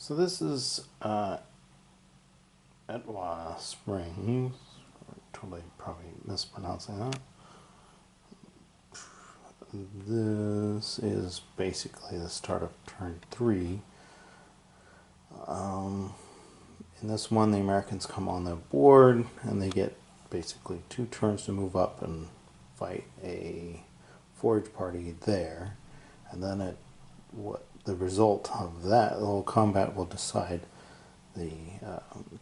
So this is Eutaw Springs. Totally probably mispronouncing that. This is basically the start of turn 3. In this one, the Americans come on the board and they get basically 2 turns to move up and fight a forage party there, and then what the result of that little combat will decide the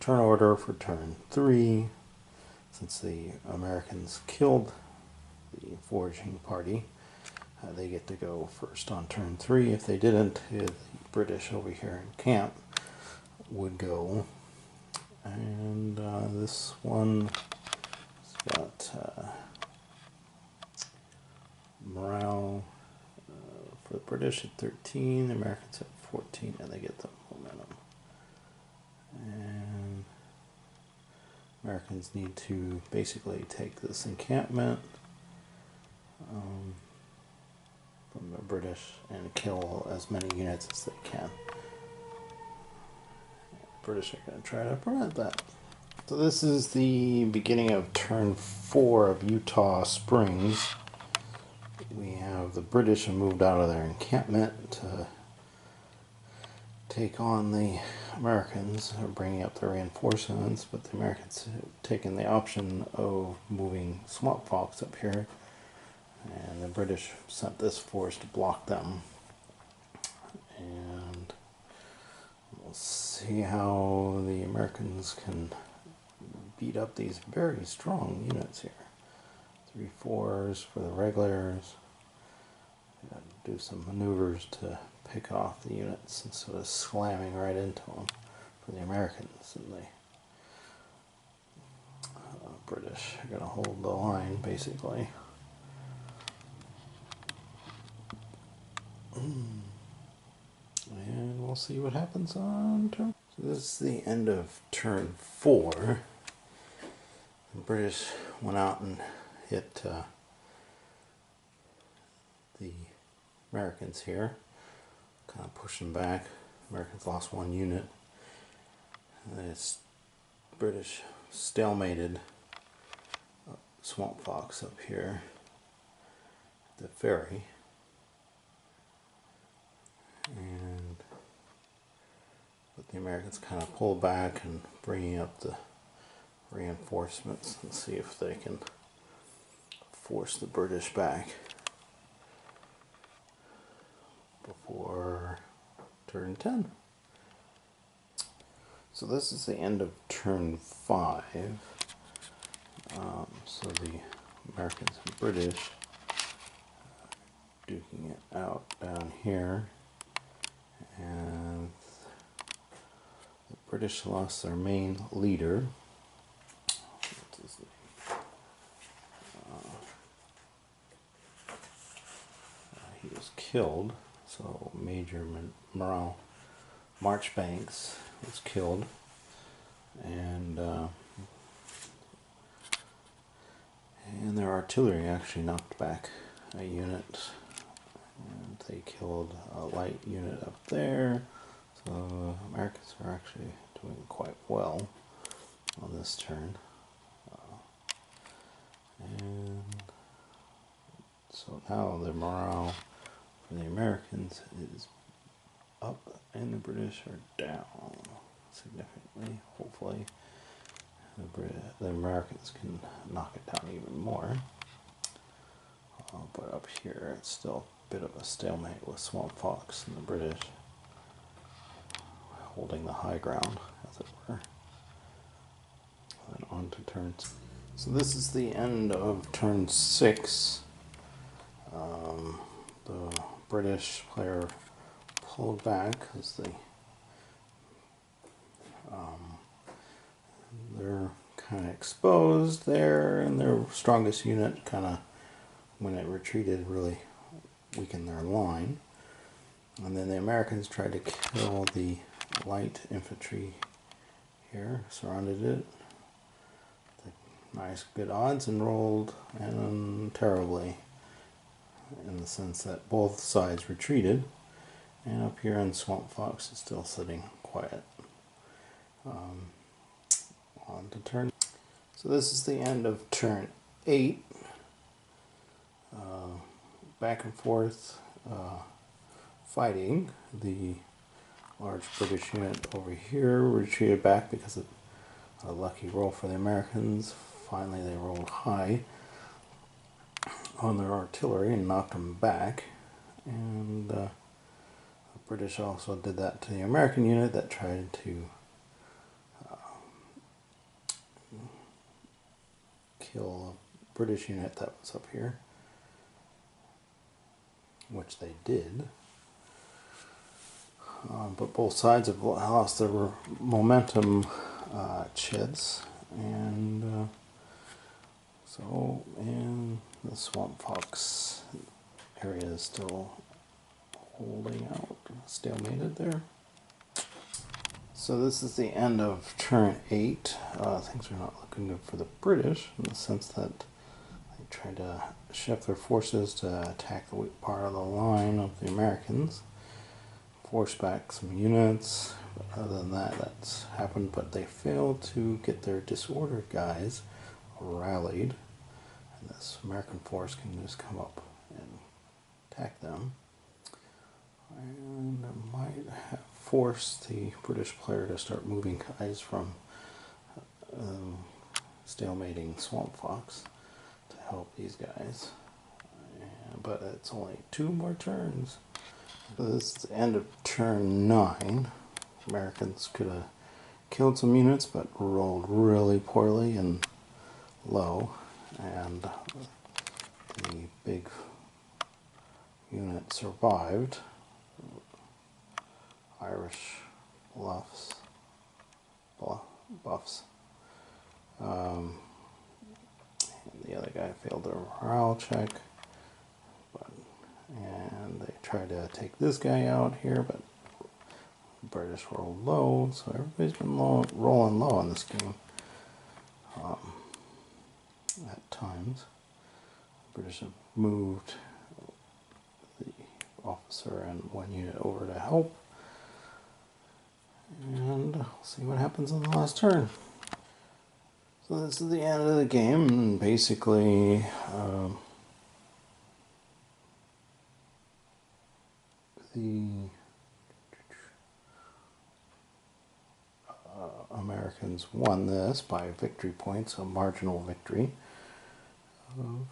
turn order for turn 3. Since the Americans killed the foraging party, they get to go first on turn 3. If they didn't, the British over here in camp would go. And this one has got morale for the British at 13, the Americans at 14, and they get the momentum. And Americans need to basically take this encampment from the British and kill as many units as they can. The British are going to try to prevent that. So this is the beginning of turn 4 of Eutaw Springs. We have the British have moved out of their encampment to take on the Americans, are bringing up the reinforcements, but the Americans have taken the option of moving swamp fox up here, and the British sent this force to block them. And we'll see how the Americans can beat up these very strong units here. 3 4s for the regulars. Got to do some maneuvers to pick off the units instead of slamming right into them for the Americans. And the British are going to hold the line basically. And we'll see what happens on turn. So this is the end of turn 4. The British went out and hit the Americans here, kind of pushing back. Americans lost 1 unit. And this British stalemated swamp fox up here at the ferry. But the Americans kind of pull back and bringing up the reinforcements and see if they can force the British back before turn 10. So this is the end of turn 5. So the Americans and British duking it out down here, and the British lost their main leader. He was killed, so Major Morale Marchbanks was killed, and their artillery actually knocked back a unit, and they killed a light unit up there. So Americans are actually doing quite well on this turn. And so now the morale for the Americans is up and the British are down significantly. Hopefully the Americans can knock it down even more. But up here it's still a bit of a stalemate with swamp fox and the British holding the high ground, as it were. And on to turns. So this is the end of turn 6. The British player pulled back because they're kind of exposed there, and their strongest unit kind of, when it retreated, really weakened their line. And then the Americans tried to kill the light infantry here, surrounded it. Nice good odds, and rolled terribly, in the sense that both sides retreated, and up here in swamp fox is still sitting quiet. On to turn. So this is the end of turn 8. Back and forth fighting. The large British unit over here retreated back because of a lucky roll for the Americans. Finally they rolled high on their artillery and knocked them back. And the British also did that to the American unit that tried to kill a British unit that was up here, which they did. But both sides have lost their momentum chits, and so in the Swamp Fox area is still holding out, stalemated there. So this is the end of turn 8. Things are not looking good for the British in the sense that they tried to shift their forces to attack the weak part of the line of the Americans, force back some units. But other than that, that's happened, but they failed to get their disordered guys rallied, and this American force can just come up and attack them. And it might have forced the British player to start moving guys from stalemating Swamp Fox to help these guys. But it's only 2 more turns. So this is the end of turn 9. Americans could have killed some units, but rolled really poorly and low, and the big unit survived. Irish buffs. And the other guy failed their morale check, and they tried to take this guy out here, but the British rolled low, so everybody's been rolling low in this game. At times, the British have moved the officer and 1 unit over to help. And we'll see what happens on the last turn. So this is the end of the game, and basically the Americans won this by victory points, a marginal victory of,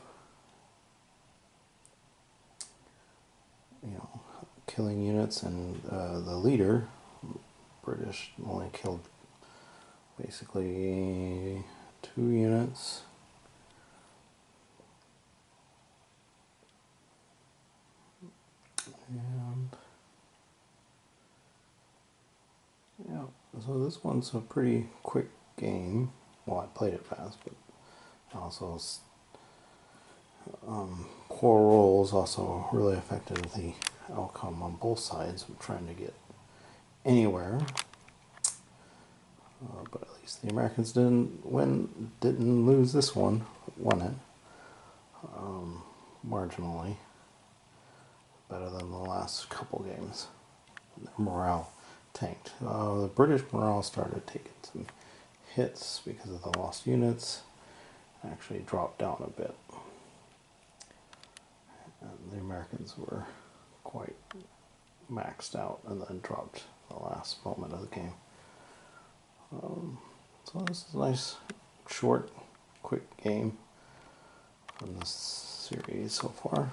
killing units, and the leader, British, only killed basically 2 units. And yeah, so this one's a pretty quick game. Well, I played it fast, but also poor rolls also really affected the outcome on both sides of trying to get anywhere. But at least the Americans didn't lose this one, won it marginally, better than the last couple games. Their morale tanked. The British morale started taking some hits because of the lost units, actually dropped down a bit. And the Americans were quite maxed out and then dropped the last moment of the game. So this is a nice, short, quick game from this series so far.